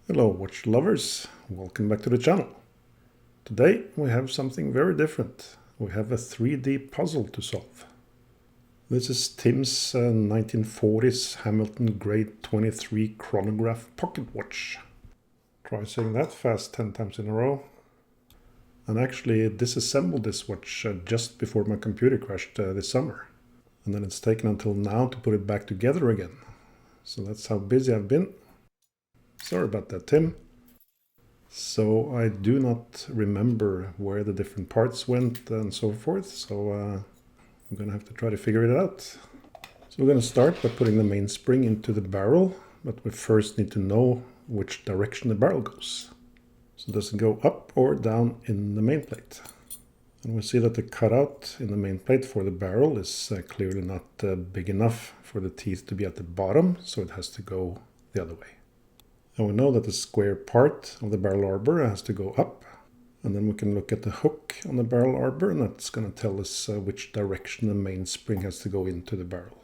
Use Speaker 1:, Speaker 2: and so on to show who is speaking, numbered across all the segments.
Speaker 1: Hello watch lovers, welcome back to the channel. Today we have something very different. We have a 3D puzzle to solve. This is Tim's 1940s Hamilton Grade 23 Chronograph pocket watch. Try saying that fast 10 times in a row. And actually disassembled this watch just before my computer crashed this summer. And then it's taken until now to put it back together again. So that's how busy I've been. Sorry about that, Tim. So I do not remember where the different parts went and so forth, so I'm gonna have to try to figure it out. So we're gonna start by putting the mainspring into the barrel, but we first need to know which direction the barrel goes. So does it go up or down in the main plate? And we see that the cutout in the main plate for the barrel is clearly not big enough for the teeth to be at the bottom, so it has to go the other way. And we know that the square part of the barrel arbor has to go up. And then we can look at the hook on the barrel arbor, and that's going to tell us which direction the mainspring has to go into the barrel.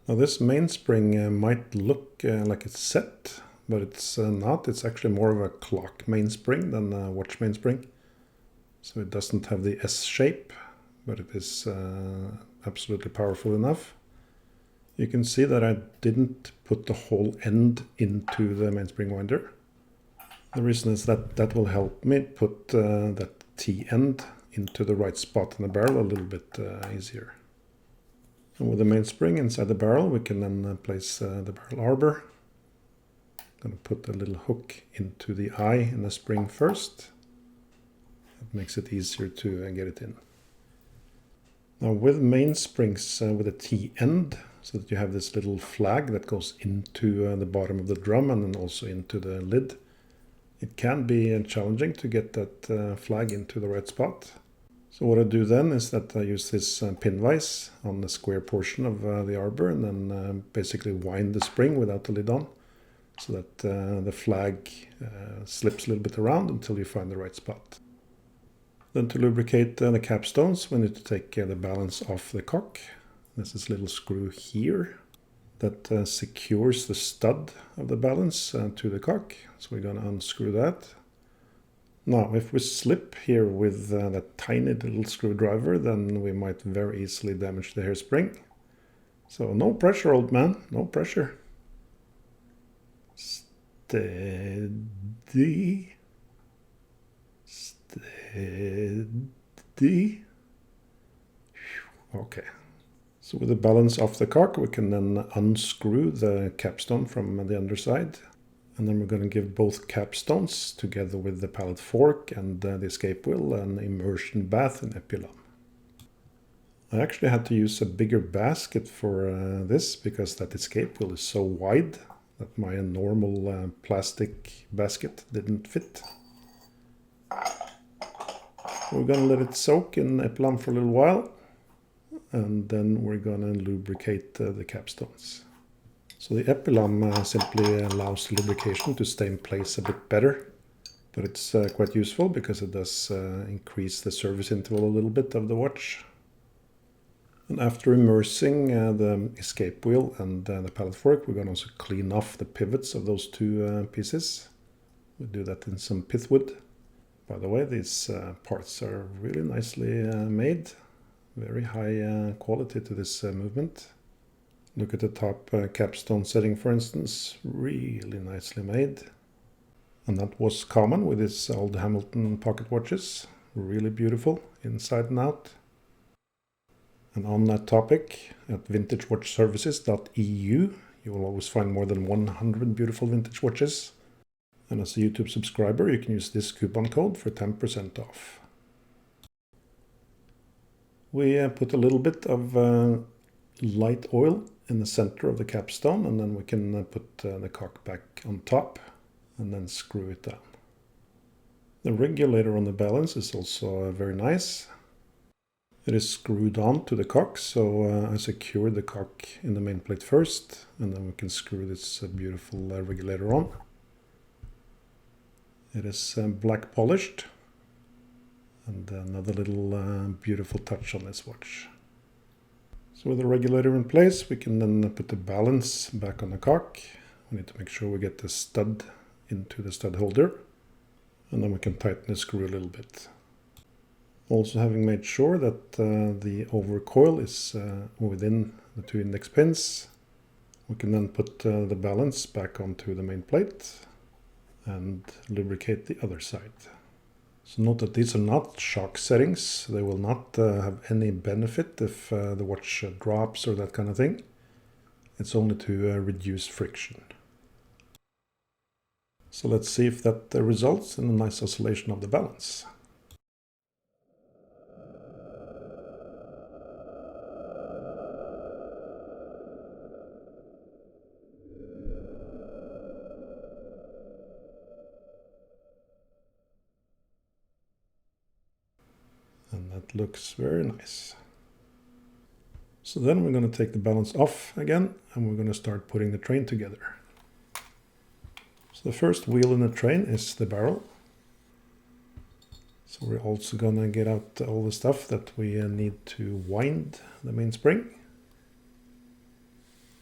Speaker 1: Now this mainspring might look like it's set, but it's not. It's actually more of a clock mainspring than a watch mainspring. So it doesn't have the S shape, but it is absolutely powerful enough. You can see that I didn't put the whole end into the mainspring winder. The reason is that that will help me put that T-end into the right spot in the barrel a little bit easier. And with the mainspring inside the barrel, we can then place the barrel arbor. I'm going to put a little hook into the eye in the spring first. That makes it easier to get it in. Now with mainsprings with a T-end, so that you have this little flag that goes into the bottom of the drum and then also into the lid. It can be challenging to get that flag into the right spot. So what I do then is that I use this pin vise on the square portion of the arbor and then basically wind the spring without the lid on, so that the flag slips a little bit around until you find the right spot. Then to lubricate the capstones, we need to take the balance off the cock. There's this little screw here that secures the stud of the balance to the cock. So we're going to unscrew that. Now, if we slip here with that tiny little screwdriver, then we might very easily damage the hairspring. So no pressure, old man, no pressure. Steady. Steady. Okay. So with the balance off the cock, we can then unscrew the capstone from the underside. And then we're going to give both capstones, together with the pallet fork and the escape wheel, an immersion bath in Epilam. I actually had to use a bigger basket for this, because that escape wheel is so wide that my normal plastic basket didn't fit. We're going to let it soak in Epilam for a little while. And then we're going to lubricate the capstones. So the Epilam simply allows the lubrication to stay in place a bit better, but it's quite useful because it does increase the service interval a little bit of the watch. And after immersing the escape wheel and the pallet fork, we're going to also clean off the pivots of those two pieces. We'll do that in some pithwood. By the way, these parts are really nicely made. Very high quality to this movement. Look at the top capstone setting, for instance, really nicely made. And that was common with these old Hamilton pocket watches. Really beautiful inside and out. And on that topic, at vintagewatchservices.eu, you will always find more than 100 beautiful vintage watches. And as a YouTube subscriber, you can use this coupon code for 10% off. We put a little bit of light oil in the center of the capstone, and then we can put the cock back on top and then screw it down. The regulator on the balance is also very nice. It is screwed on to the cock, so I secured the cock in the main plate first, and then we can screw this beautiful regulator on. It is black polished. And another little beautiful touch on this watch. So with the regulator in place, we can then put the balance back on the cock We need to make sure we get the stud into the stud holder, and then we can tighten the screw a little bit. Also, having made sure that the over coil is within the 2 index pins, we can then put the balance back onto the main plate and lubricate the other side. So note that these are not shock settings. They will not have any benefit if the watch drops or that kind of thing. It's only to reduce friction. So let's see if that results in a nice oscillation of the balance. And that looks very nice. So then we're going to take the balance off again, and we're going to start putting the train together. So the first wheel in the train is the barrel. So we're also going to get out all the stuff that we need to wind the mainspring.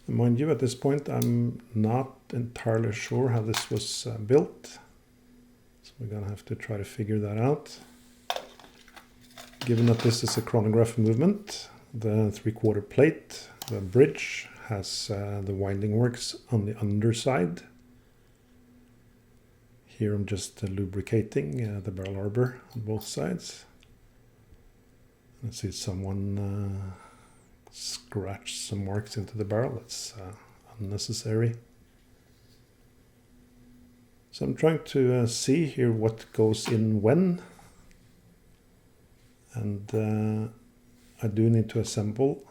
Speaker 1: And mind you, at this point I'm not entirely sure how this was built. So we're going to have to try to figure that out. Given that this is a chronograph movement, the 3/4 plate, the bridge, has the winding works on the underside. Here I'm just lubricating the barrel arbor on both sides. I see someone scratched some marks into the barrel. That's unnecessary. So I'm trying to see here what goes in when. And I do need to assemble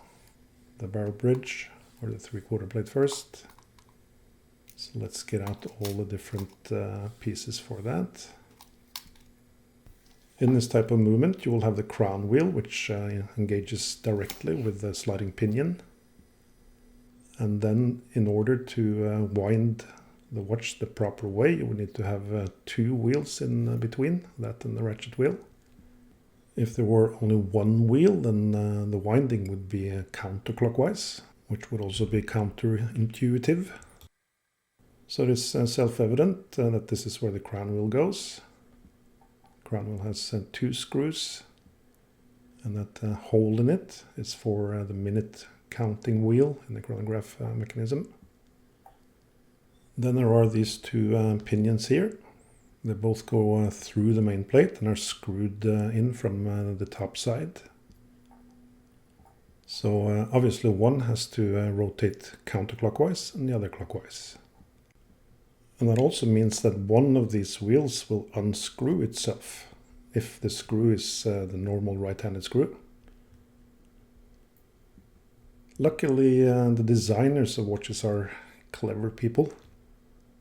Speaker 1: the barrel bridge or the 3/4 plate first. So let's get out all the different pieces for that. In this type of movement you will have the crown wheel, which engages directly with the sliding pinion. And then in order to wind the watch the proper way, you will need to have 2 wheels in between, that and the ratchet wheel. If there were only 1 wheel, then the winding would be counterclockwise, which would also be counterintuitive. So it is self-evident that this is where the crown wheel goes. The crown wheel has 2 screws, and that hole in it is for the minute counting wheel in the chronograph mechanism. Then there are these 2 pinions here. They both go through the main plate and are screwed in from the top side. So obviously one has to rotate counterclockwise and the other clockwise. And that also means that one of these wheels will unscrew itself if the screw is the normal right-handed screw. Luckily, the designers of watches are clever people.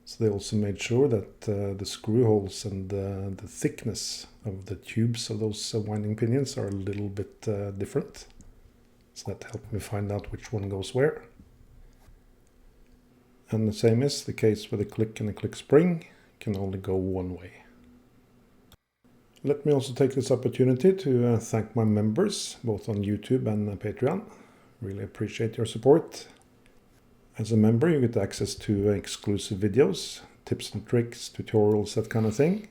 Speaker 1: So they also made sure that the screw holes and the thickness of the tubes of those winding pinions are a little bit different. So that helped me find out which one goes where. And the same is the case with a click and a click spring, can only go one way. Let me also take this opportunity to thank my members, both on YouTube and Patreon. Really appreciate your support. As a member, you get access to exclusive videos, tips and tricks, tutorials, that kind of thing.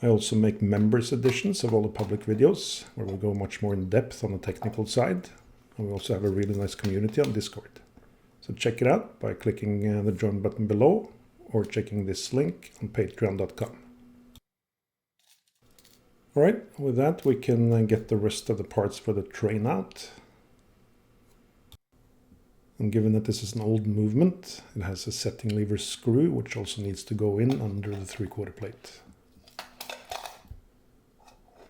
Speaker 1: I also make members editions of all the public videos, where we go much more in depth on the technical side. And we also have a really nice community on Discord. So check it out by clicking the join button below, or checking this link on patreon.com. Alright, with that we can get the rest of the parts for the train out. And given that this is an old movement, it has a setting lever screw, which also needs to go in under the 3/4 plate.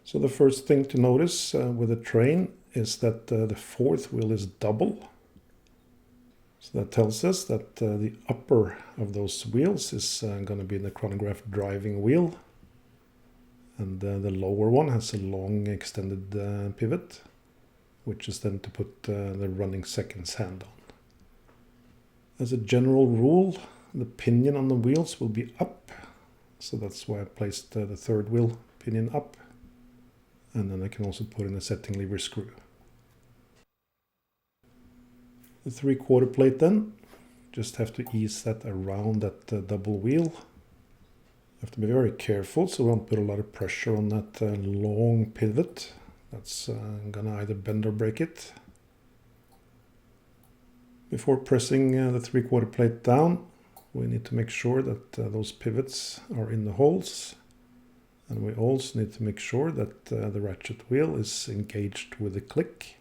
Speaker 1: So the first thing to notice with the train is that the 4th wheel is double. So that tells us that the upper of those wheels is going to be the chronograph driving wheel. And the lower one has a long extended pivot, which is then to put the running seconds hand on. As a general rule, the pinion on the wheels will be up. So that's why I placed the 3rd wheel pinion up. And then I can also put in a setting lever screw. The 3/4 plate then Just have to ease that around that double wheel. You have to be very careful so we don't put a lot of pressure on that long pivot. That's gonna either bend or break it. Before pressing the 3/4 plate down, we need to make sure that those pivots are in the holes. And we also need to make sure that the ratchet wheel is engaged with the click.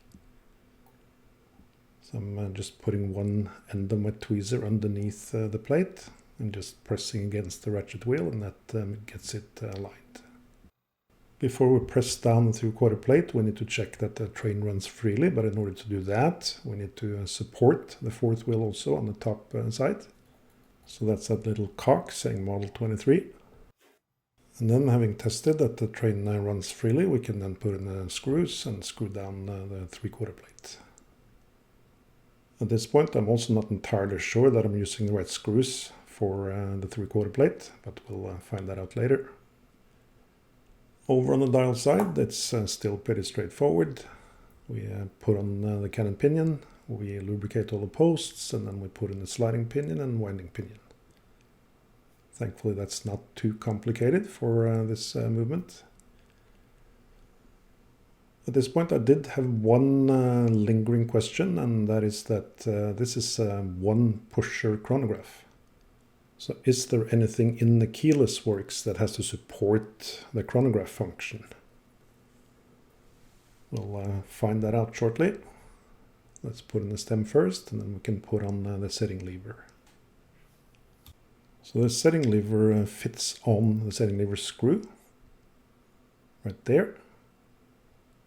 Speaker 1: So I'm just putting one end of my tweezer underneath the plate and just pressing against the ratchet wheel, and that gets it aligned. Before we press down the 3/4 plate, we need to check that the train runs freely, but in order to do that, we need to support the 4th wheel also on the top side. So that's that little cock saying model 23. And then, having tested that the train runs freely, we can then put in the screws and screw down the 3/4 plate. At this point, I'm also not entirely sure that I'm using the right screws for the 3/4 plate, but we'll find that out later. Over on the dial side, it's still pretty straightforward. We put on the cannon pinion, we lubricate all the posts, and then we put in the sliding pinion and winding pinion. Thankfully, that's not too complicated for this movement. At this point, I did have one lingering question, and that is that this is a one-pusher chronograph. So is there anything in the keyless works that has to support the chronograph function? We'll find that out shortly. Let's put in the stem first, and then we can put on the setting lever. So the setting lever fits on the setting lever screw right there.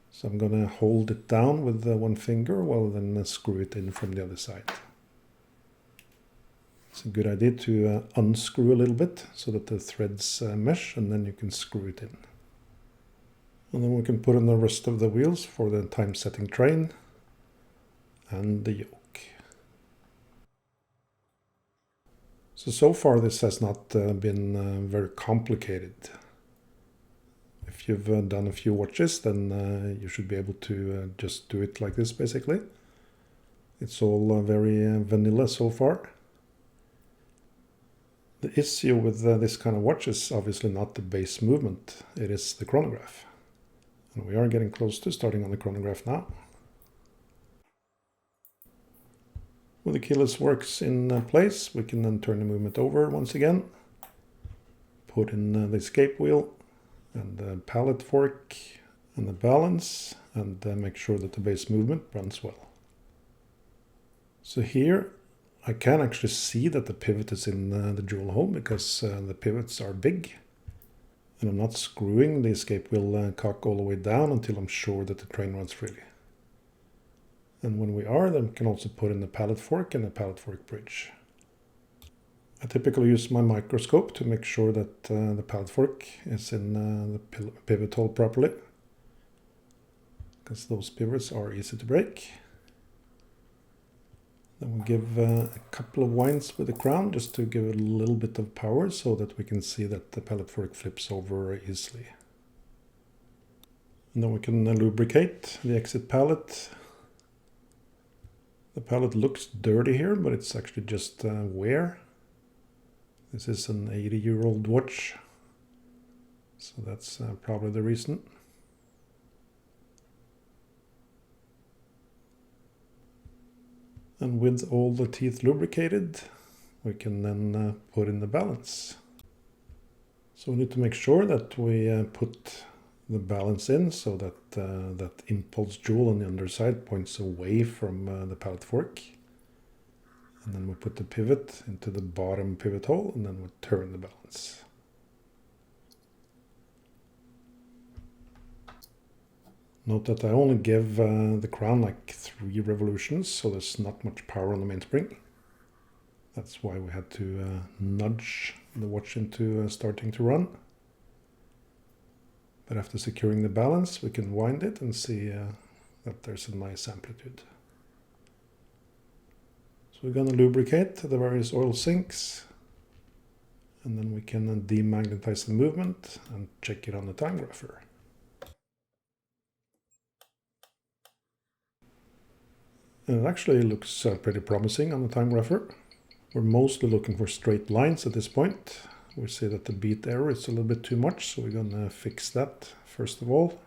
Speaker 1: So I'm going to hold it down with one finger while then screw it in from the other side. It's a good idea to unscrew a little bit so that the threads mesh, and then you can screw it in. And then we can put in the rest of the wheels for the time setting train and the yoke. So far this has not been very complicated. If you've done a few watches, then you should be able to just do it like this basically. It's all very vanilla so far. The issue with this kind of watch is obviously not the base movement, it is the chronograph. And we are getting close to starting on the chronograph now. With the keyless works in place, we can then turn the movement over once again, put in the escape wheel and the pallet fork and the balance, and make sure that the base movement runs well. So here I can actually see that the pivot is in the jewel hole because the pivots are big, and I'm not screwing the escape wheel cock all the way down until I'm sure that the train runs freely. And when we are, then we can also put in the pallet fork and the pallet fork bridge. I typically use my microscope to make sure that the pallet fork is in the pivot hole properly, because those pivots are easy to break. Then we'll give a couple of winds with the crown just to give it a little bit of power so that we can see that the pallet fork flips over easily. And then we can lubricate the exit pallet. The pallet looks dirty here, but it's actually just wear. This is an 80-year-old watch, so that's probably the reason. And with all the teeth lubricated, we can then put in the balance. So we need to make sure that we put the balance in so that that impulse jewel on the underside points away from the pallet fork. And then we put the pivot into the bottom pivot hole, and then we turn the balance. Note that I only give the crown like 3 revolutions, so there's not much power on the mainspring. That's why we had to nudge the watch into starting to run. But after securing the balance, we can wind it and see that there's a nice amplitude. So we're going to lubricate the various oil sinks, and then we can demagnetize the movement and check it on the time grapher. And it actually looks pretty promising on the time grapher. We're mostly looking for straight lines at this point. We see that the beat error is a little bit too much, so we're gonna fix that first of all.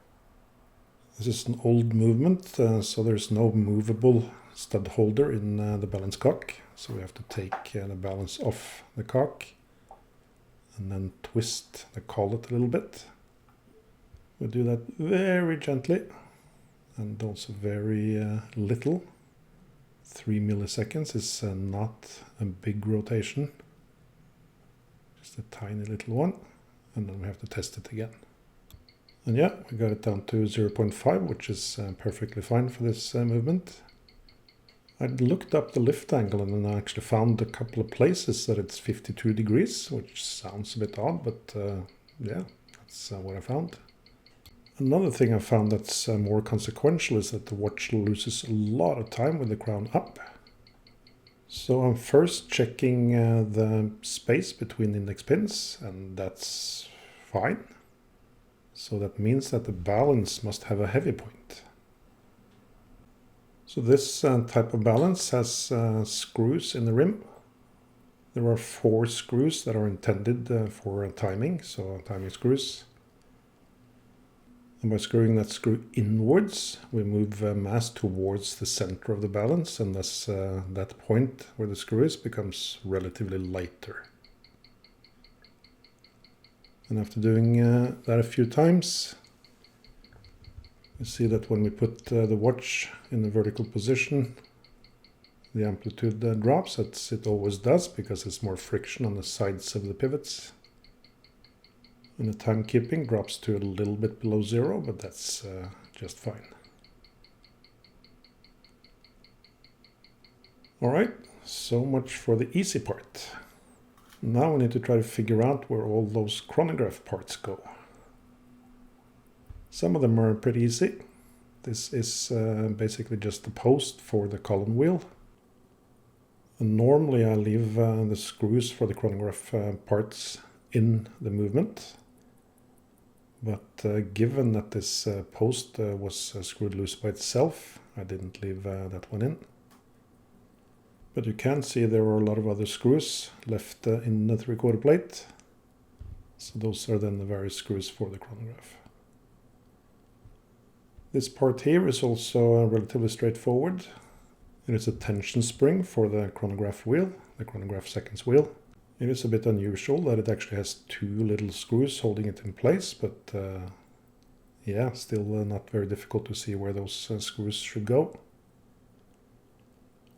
Speaker 1: This is an old movement, so there's no movable stud holder in the balance cock. So we have to take the balance off the cock and then twist the collet a little bit. We do that very gently and also very little. 3 milliseconds is not a big rotation, just a tiny little one, and then we have to test it again. And yeah, we got it down to 0.5, which is perfectly fine for this movement. I looked up the lift angle and then I actually found a couple of places that it's 52 degrees, which sounds a bit odd, but yeah, that's what I found. Another thing I found that's more consequential is that the watch loses a lot of time with the crown up. So I'm first checking the space between index pins, and that's fine. So that means that the balance must have a heavy point. So this type of balance has screws in the rim. There are 4 screws that are intended for timing, so timing screws. And by screwing that screw inwards, we move mass towards the center of the balance, and thus that point where the screw is becomes relatively lighter. And after doing that a few times, you see that when we put the watch in the vertical position, the amplitude drops, as it always does, because there's more friction on the sides of the pivots. And the timekeeping drops to a little bit below 0, but that's just fine. Alright, so much for the easy part. Now we need to try to figure out where all those chronograph parts go. Some of them are pretty easy. This is basically just the post for the column wheel. And normally I leave the screws for the chronograph parts in the movement. But given that this post was screwed loose by itself, I didn't leave that one in. But you can see there are a lot of other screws left in the 3/4 plate. So those are then the various screws for the chronograph. This part here is also relatively straightforward. It is a tension spring for the chronograph wheel, the chronograph seconds wheel. It is a bit unusual that it actually has 2 little screws holding it in place, but yeah, still not very difficult to see where those screws should go.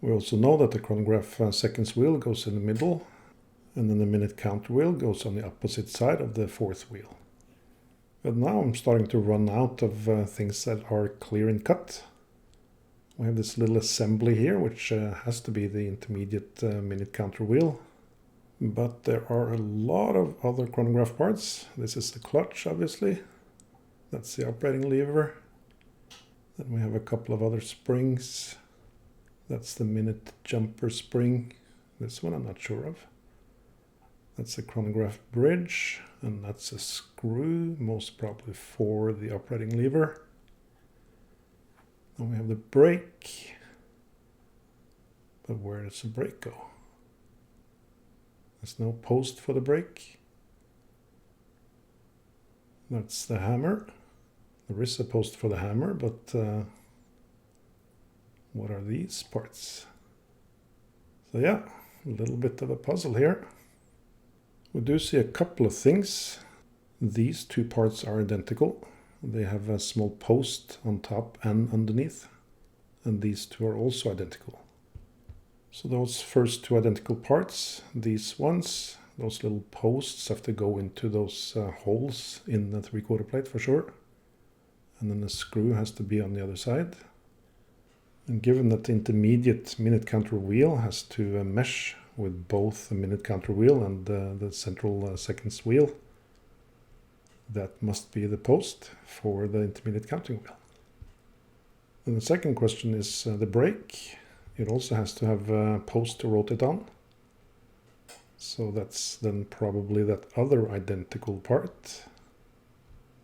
Speaker 1: We also know that the chronograph seconds wheel goes in the middle, and then the minute counter wheel goes on the opposite side of the 4th wheel. But now I'm starting to run out of things that are clear and cut. We have this little assembly here, which has to be the intermediate minute counter wheel. But there are a lot of other chronograph parts. This is the clutch, obviously. That's the operating lever. Then we have a couple of other springs. That's the minute jumper spring. This one I'm not sure of. That's a chronograph bridge, and that's a screw, most probably for the operating lever. Then we have the brake. But where does the brake go? There's no post for the brake. That's the hammer. There is a post for the hammer, but what are these parts? So yeah, a little bit of a puzzle here. We do see a couple of things. These 2 parts are identical. They have a small post on top and underneath. And these 2 are also identical. So those first 2 identical parts, these ones, those little posts have to go into those holes in the 3/4 plate for sure. And then the screw has to be on the other side. And given that the intermediate minute counter wheel has to mesh with both the minute counter wheel and the central seconds wheel, that must be the post for the intermediate counting wheel. And the second question is the brake. It also has to have a post to rotate on. So that's then probably that other identical part.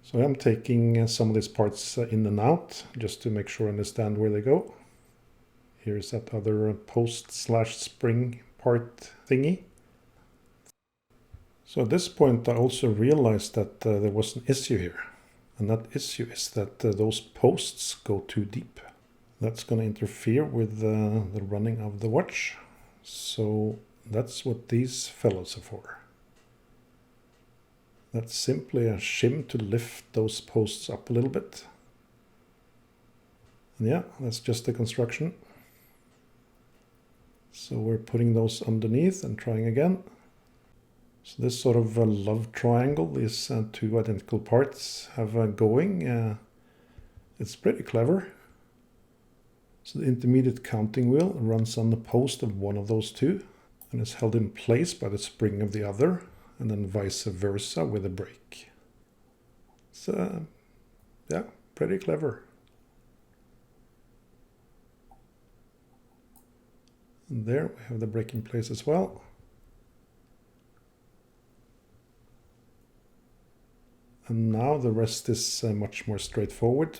Speaker 1: So I'm taking some of these parts in and out just to make sure I understand where they go. Here's that other post/spring part thingy. So at this point I also realized that there was an issue here. And that issue is that those posts go too deep. That's going to interfere with the running of the watch. So that's what these fellows are for. That's simply a shim to lift those posts up a little bit. And yeah, that's just the construction. So we're putting those underneath and trying again. So this sort of love triangle these two identical parts have going, it's pretty clever. So the intermediate counting wheel runs on the post of one of those two and is held in place by the spring of the other, and then vice versa with a brake. So yeah, pretty clever. And there we have the brake in place as well. And now the rest is much more straightforward.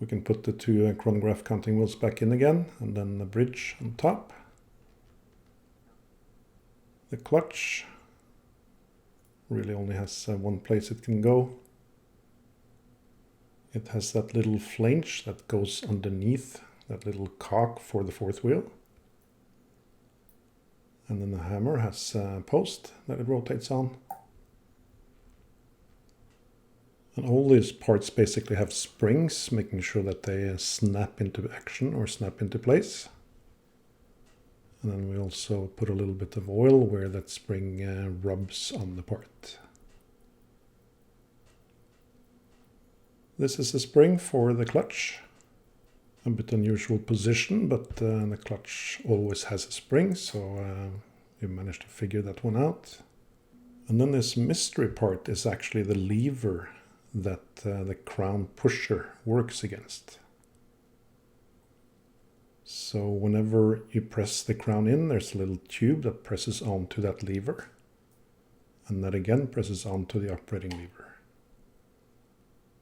Speaker 1: We can put the two chronograph counting wheels back in again, and then the bridge on top. The clutch really only has one place it can go. It has that little flange that goes underneath that little cock for the fourth wheel. And then the hammer has a post that it rotates on. And all these parts basically have springs, making sure that they snap into action or snap into place. And then we also put a little bit of oil where that spring rubs on the part. This is the spring for the clutch. A bit unusual position, but the clutch always has a spring, so we managed to figure that one out. And then this mystery part is actually the lever that the crown pusher works against. So whenever you press the crown in, there's a little tube that presses onto that lever, and that again presses onto the operating lever.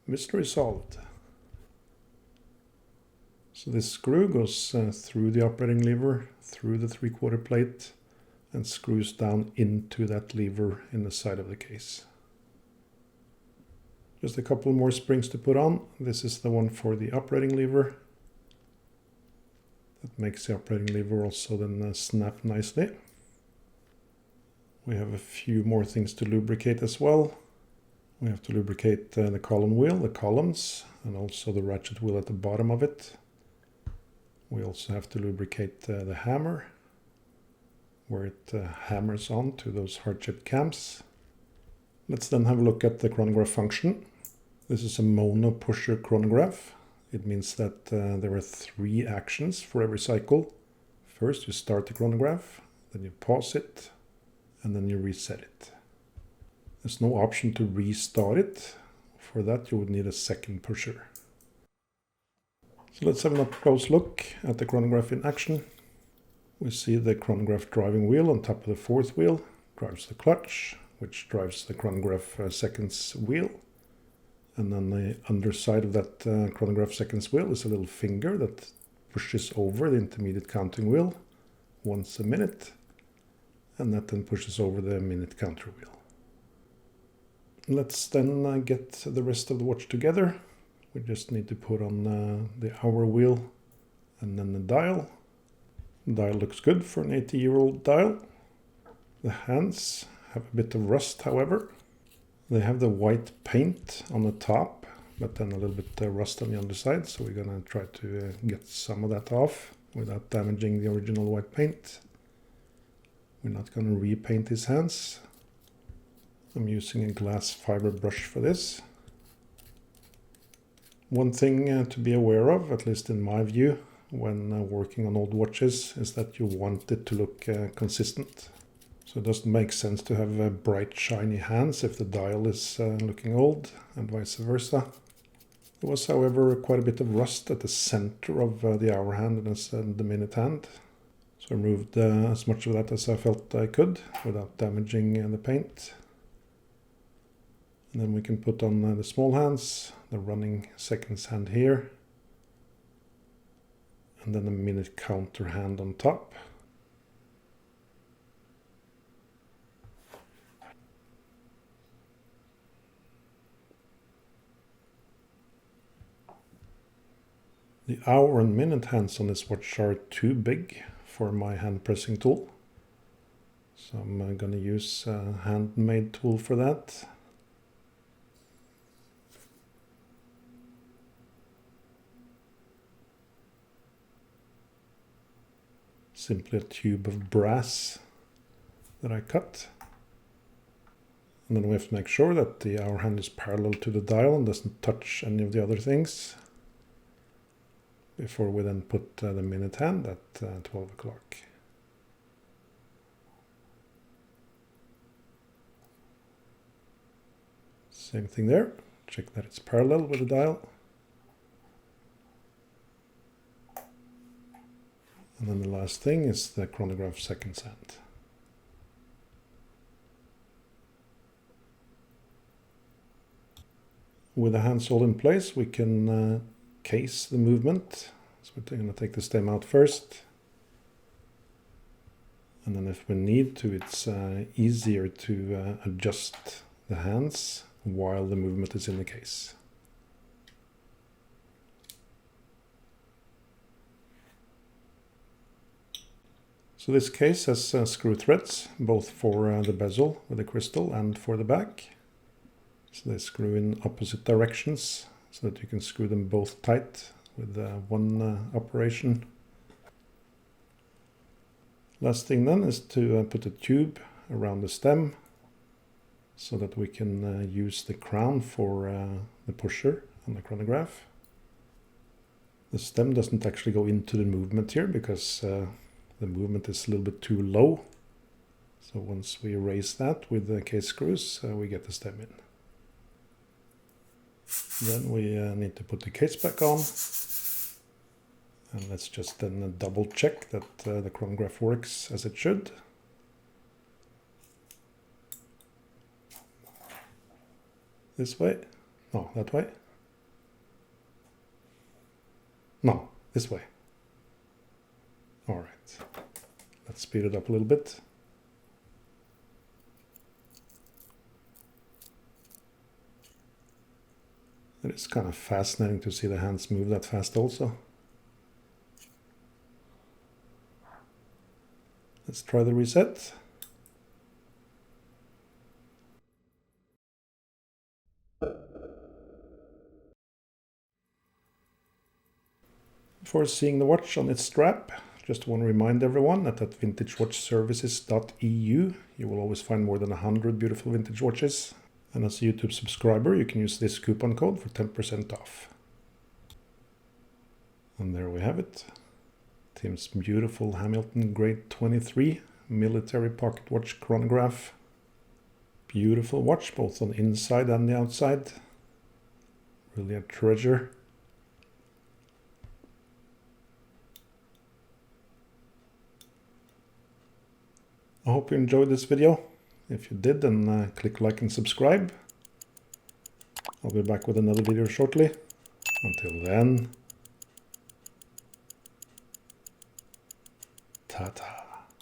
Speaker 1: Mystery solved. So this screw goes through the operating lever, through the 3/4 plate, and screws down into that lever in the side of the case. Just a couple more springs to put on. This is the one for the operating lever. That makes the operating lever also then snap nicely. We have a few more things to lubricate as well. We have to lubricate the column wheel, the columns, and also the ratchet wheel at the bottom of it. We also have to lubricate the hammer, where it hammers on to those hard-chipped cams. Let's then have a look at the chronograph function. This is a mono pusher chronograph. It means that there are 3 actions for every cycle. First you start the chronograph, then you pause it, and then you reset it. There's no option to restart it. For that you would need a second pusher. So let's have an up-close look at the chronograph in action. We see the chronograph driving wheel on top of the 4th wheel drives the clutch, which drives the chronograph seconds wheel. And then the underside of that chronograph seconds wheel is a little finger that pushes over the intermediate counting wheel once a minute, and that then pushes over the minute counter wheel. Let's then get the rest of the watch together. We just need to put on the hour wheel and then the dial. The dial looks good for an 80-year-old dial. The hands have a bit of rust, however. They have the white paint on the top, but then a little bit rust on the underside, so we're going to try to get some of that off without damaging the original white paint. We're not going to repaint these hands. I'm using a glass fiber brush for this. One thing to be aware of, at least in my view, when working on old watches, is that you want it to look consistent. So it doesn't make sense to have bright shiny hands if the dial is looking old, and vice versa. There was, however, quite a bit of rust at the center of the hour hand and the minute hand. So I removed as much of that as I felt I could without damaging the paint. And then we can put on the small hands, the running seconds hand here. and then a minute counter hand on top. The hour and minute hands on this watch are too big for my hand pressing tool. So I'm going to use a handmade tool for that. Simply a tube of brass that I cut. And then we have to make sure that the hour hand is parallel to the dial and doesn't touch any of the other things before we then put the minute hand at 12 o'clock. Same thing there. Check that it's parallel with the dial. And then the last thing is the chronograph seconds hand. With the hands all in place, we can case the movement. So we're going to take the stem out first. And then if we need to, it's easier to adjust the hands while the movement is in the case. So this case has screw threads, both for the bezel with the crystal and for the back. So they screw in opposite directions so that you can screw them both tight with one operation. Last thing then is to put a tube around the stem so that we can use the crown for the pusher on the chronograph. The stem doesn't actually go into the movement here because the movement is a little bit too low. So once we raise that with the case screws, we get the stem in. Then we need to put the case back on. And let's just then double check that the chronograph works as it should. This way? No, that way? No, this way. All right, let's speed it up a little bit. It is kind of fascinating to see the hands move that fast also. Let's try the reset. Before seeing the watch on its strap, just want to remind everyone that at vintagewatchservices.eu you will always find more than 100 beautiful vintage watches. And as a YouTube subscriber, you can use this coupon code for 10% off. And there we have it. Tim's beautiful Hamilton Grade 23 military pocket watch chronograph. Beautiful watch, both on the inside and the outside. Really a treasure. I hope you enjoyed this video. If you did, then click like and subscribe. I'll be back with another video shortly. Until then, ta-ta.